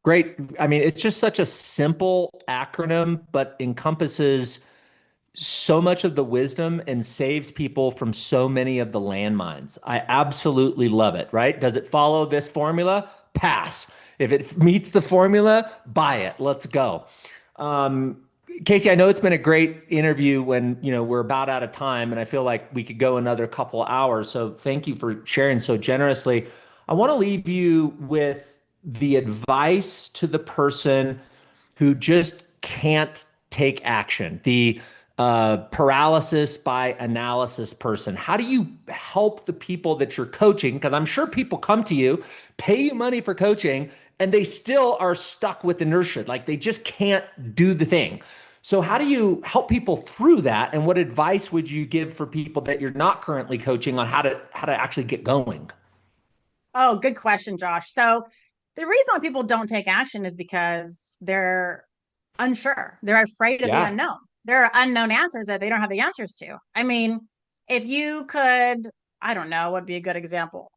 Great. I mean, it's just such a simple acronym, but encompasses so much of the wisdom and saves people from so many of the landmines. I absolutely love it, right? Does it follow this formula? Pass. If it meets the formula, buy it. Let's go. Um, Casey, I know it's been a great interview when, we're about out of time and I feel like we could go another couple hours. So thank you for sharing so generously. I want to leave you with the advice to the person who just can't take action, the paralysis by analysis person. How do you help the people that you're coaching? Because I'm sure people come to you, pay you money for coaching, and they still are stuck with inertia. Like they just can't do the thing. So how do you help people through that? And what advice would you give for people that you're not currently coaching on how to actually get going? Oh, good question, Josh. So the reason why people don't take action is because they're unsure. They're afraid of the Yeah. unknown. There are unknown answers that they don't have the answers to. I mean, if you could, I don't know, what would be a good example?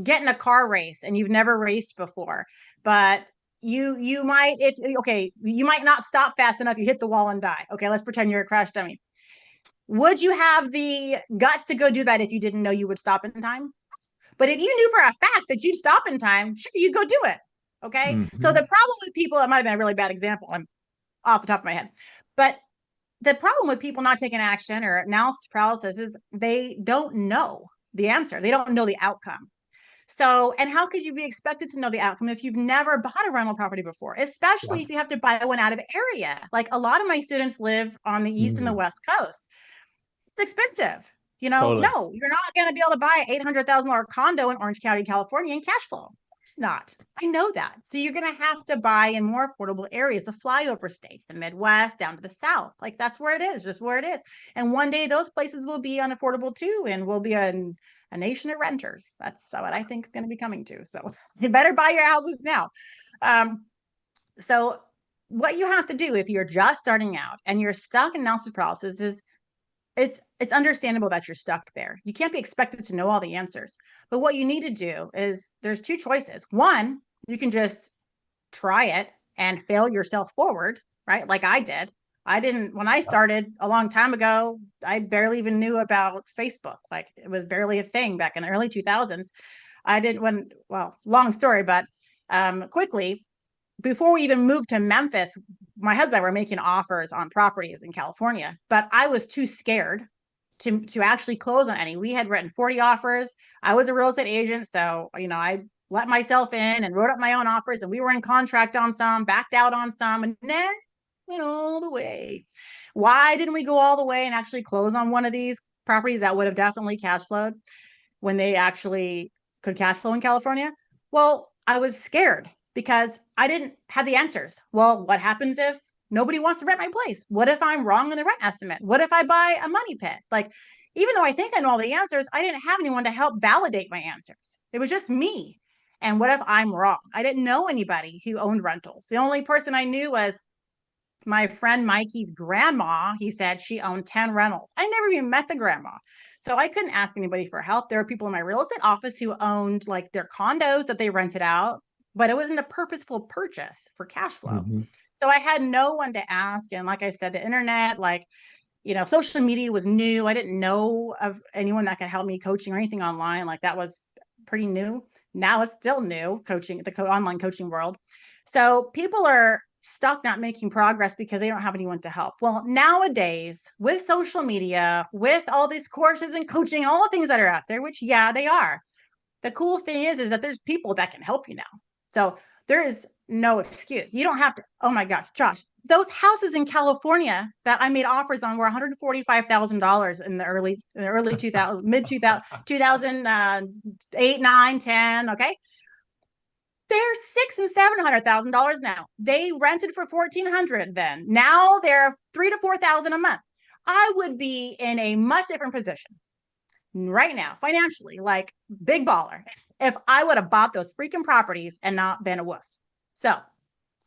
Get in a car race and you've never raced before, but you might if okay, you might not stop fast enough, you hit the wall and die. Okay, let's pretend you're a crash dummy. Would you have the guts to go do that if you didn't know you would stop in time? But if you knew for a fact that you'd stop in time, sure, you go do it. Okay. So the Mhm. problem with people, it might have been a really bad example. I'm off the top of my head. But the problem with people not taking action or analysis paralysis is they don't know the answer. They don't know the outcome. So, and how could you be expected to know the outcome if you've never bought a rental property before, especially Yeah. if you have to buy one out of area? Like a lot of my students live on the East and the Mhm. West Coast. It's expensive. Totally. No, you're not going to be able to buy an $800,000 condo in Orange County, California in cash flow. It's not. I know that. So you're going to have to buy in more affordable areas, the flyover states, the Midwest, down to the South. Like that's where it is, just where it is. And one day those places will be unaffordable too, and we'll be a nation of renters. That's what I think is going to be coming to. So you better buy your houses now. Um, so what you have to do if you're just starting out and you're stuck in analysis paralysis is it's understandable that you're stuck there. You can't be expected to know all the answers. But what you need to do is there's two choices. One, you can just try it and fail yourself forward, right? Like I did. I didn't when I started a long time ago, I barely even knew about Facebook. Like it was barely a thing back in the early 2000s. I didn't when well, long story, but quickly before we even moved to Memphis, my husband and I were making offers on properties in California, but I was too scared to actually close on any. We had written 40 offers. I was a real estate agent, so I let myself in and wrote up my own offers, and we were in contract on some, backed out on some, and then went all the way. Why didn't we go all the way and actually close on one of these properties that would have definitely cash flowed when they actually could cash flow in California? Well, I was scared because I didn't have the answers. Well, what happens if nobody wants to rent my place? What if I'm wrong in the rent estimate? What if I buy a money pit? Like, even though I think I know all the answers, I didn't have anyone to help validate my answers. It was just me. And what if I'm wrong? I didn't know anybody who owned rentals. The only person I knew was my friend Mikey's grandma. He said she owned 10 rentals. I never even met the grandma. So I couldn't ask anybody for help. There were people in my real estate office who owned like their condos that they rented out, but it wasn't a purposeful purchase for cash flow. Mm-hmm. So I had no one to ask. And like I said, the internet, like, social media was new. I didn't know of anyone that could help me coaching or anything online. Like that was pretty new. Now it's still new, coaching, the online coaching world. So people are stuck not making progress because they don't have anyone to help. Well, nowadays with social media, with all these courses and coaching, all the things that are out there, which yeah, they are. The cool thing is that there's people that can help you now. So there is no excuse. You don't have to. Oh my gosh, Josh, those houses in California that I made offers on were $145,000 in the early 2000, mid 2000, 2008, 9, 10. Okay. They're $600,000 and $700,000 now. They rented for $1,400 then. Now they're $3,000 to $4,000 a month. I would be in a much different position right now, financially, like big baller, if I would have bought those freaking properties and not been a wuss. So,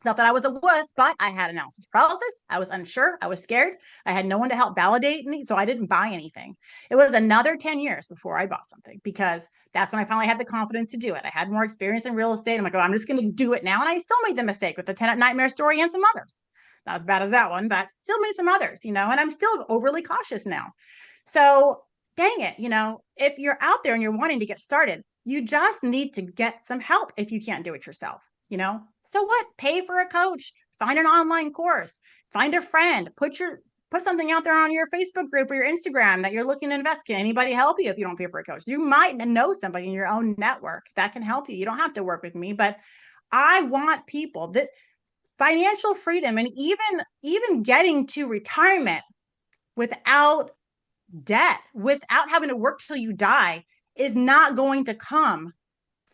not that I was a wuss, but I had analysis paralysis. I was unsure. I was scared. I had no one to help validate me. So I didn't buy anything. It was another 10 years before I bought something because that's when I finally had the confidence to do it. I had more experience in real estate. I'm like, oh, I'm just going to do it now. And I still made the mistake with the tenant nightmare story and some others. Not as bad as that one, but still made some others, and I'm still overly cautious now. So dang it, if you're out there and you're wanting to get started, you just need to get some help if you can't do it yourself. So what? Pay for a coach, find an online course, find a friend, put something out there on your Facebook group or your Instagram that you're looking to invest. Can anybody help you if you don't pay for a coach? You might know somebody in your own network that can help you. You don't have to work with me, but I want people that financial freedom and even getting to retirement without debt, without having to work till you die, is not going to come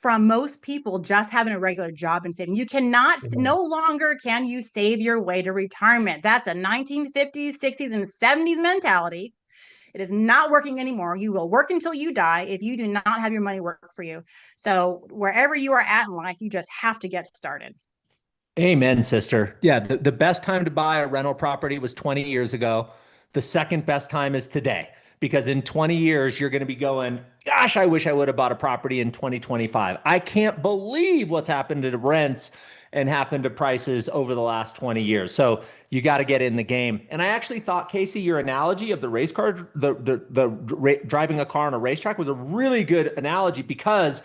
from most people just having a regular job and saving. You cannot, no longer can you save your way to retirement. That's a 1950s, 60s, and 70s mentality. It is not working anymore. You will work until you die if you do not have your money work for you. So wherever you are at in life, you just have to get started. Amen, sister. Yeah, the best time to buy a rental property was 20 years ago. The second best time is today because in 20 years, you're going to be going, gosh, I wish I would have bought a property in 2025. I can't believe what's happened to rents and happened to prices over the last 20 years. So you got to get in the game. And I actually thought, Casey, your analogy of the race car, driving a car on a racetrack was a really good analogy because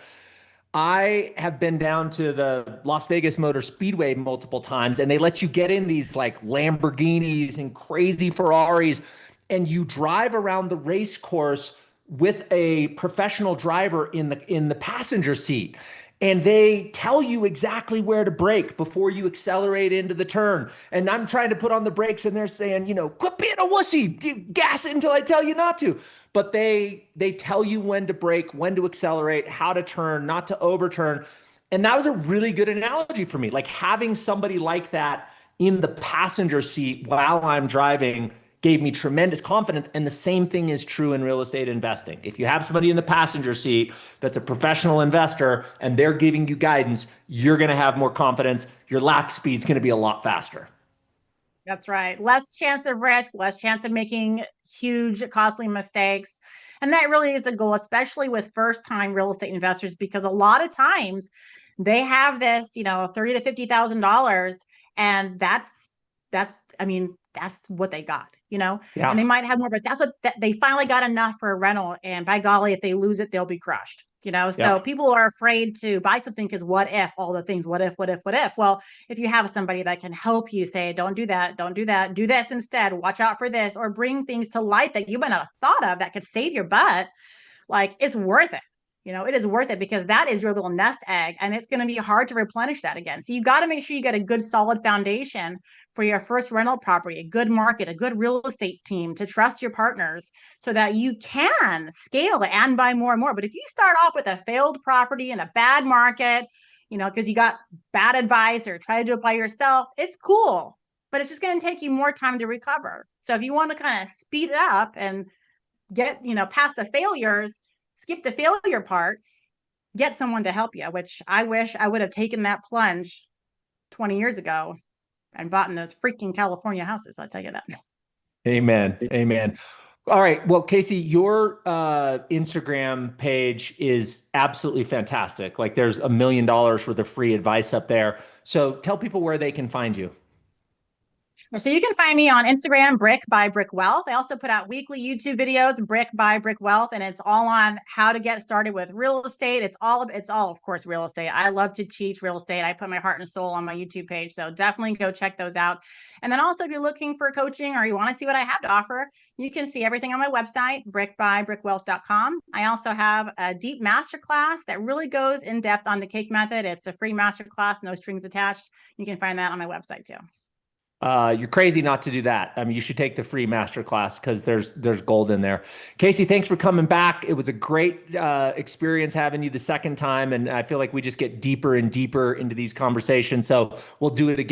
I have been down to the Las Vegas Motor Speedway multiple times, and they let you get in these like Lamborghinis and crazy Ferraris, and you drive around the race course with a professional driver in the passenger seat. And they tell you exactly where to brake before you accelerate into the turn. And I'm trying to put on the brakes, and they're saying, quit being a wussy, you gas it until I tell you not to. But they tell you when to brake, when to accelerate, how to turn, not to overturn. And that was a really good analogy for me. Like having somebody like that in the passenger seat while I'm driving gave me tremendous confidence. And the same thing is true in real estate investing. If you have somebody in the passenger seat that's a professional investor and they're giving you guidance, you're going to have more confidence. Your lap speed's going to be a lot faster. That's right. Less chance of risk, less chance of making huge, costly mistakes. And that really is the goal, especially with first time real estate investors, because a lot of times they have this, $30,000 to $50,000. And I mean, that's what they got. And Yeah. they might have more, but that's what they finally got enough for a rental. And by golly, if they lose it, they'll be crushed. So Yep. people are afraid to buy something because what if all the things, what if, what if, what if? Well, if you have somebody that can help you say, don't do that, don't do that, do this instead, watch out for this, or bring things to light that you might not have thought of that could save your butt, like it's worth it. it is worth it because that is your little nest egg and it's going to be hard to replenish that again. So you got to make sure you get a good solid foundation for your first rental property, a good market, a good real estate team to trust your partners so that you can scale it and buy more and more. But if you start off with a failed property in a bad market, because you got bad advice or try to do it by yourself, it's cool, but it's just going to take you more time to recover. So if you want to kind of speed it up and get, past the failures, skip the failure part, get someone to help you, which I wish I would have taken that plunge 20 years ago and bought in those freaking California houses. I'll tell you that. Amen. Amen. All right. Well, Casey, your Instagram page is absolutely fantastic. Like there's $1 million worth of free advice up there. So tell people where they can find you. So you can find me on Instagram, Brick by Brick Wealth. I also put out weekly YouTube videos, Brick by Brick Wealth, and it's all on how to get started with real estate. It's all, of course, real estate. I love to teach real estate. I put my heart and soul on my YouTube page. So definitely go check those out. And then also, if you're looking for coaching or you want to see what I have to offer, you can see everything on my website, brickbybrickwealth.com. I also have a deep masterclass that really goes in depth on the cake method. It's a free masterclass, no strings attached. You can find that on my website too. You're crazy not to do that. I mean, you should take the free masterclass because there's gold in there. Casey, thanks for coming back. It was a great experience having you the second time, and I feel like we just get deeper and deeper into these conversations. So we'll do it again.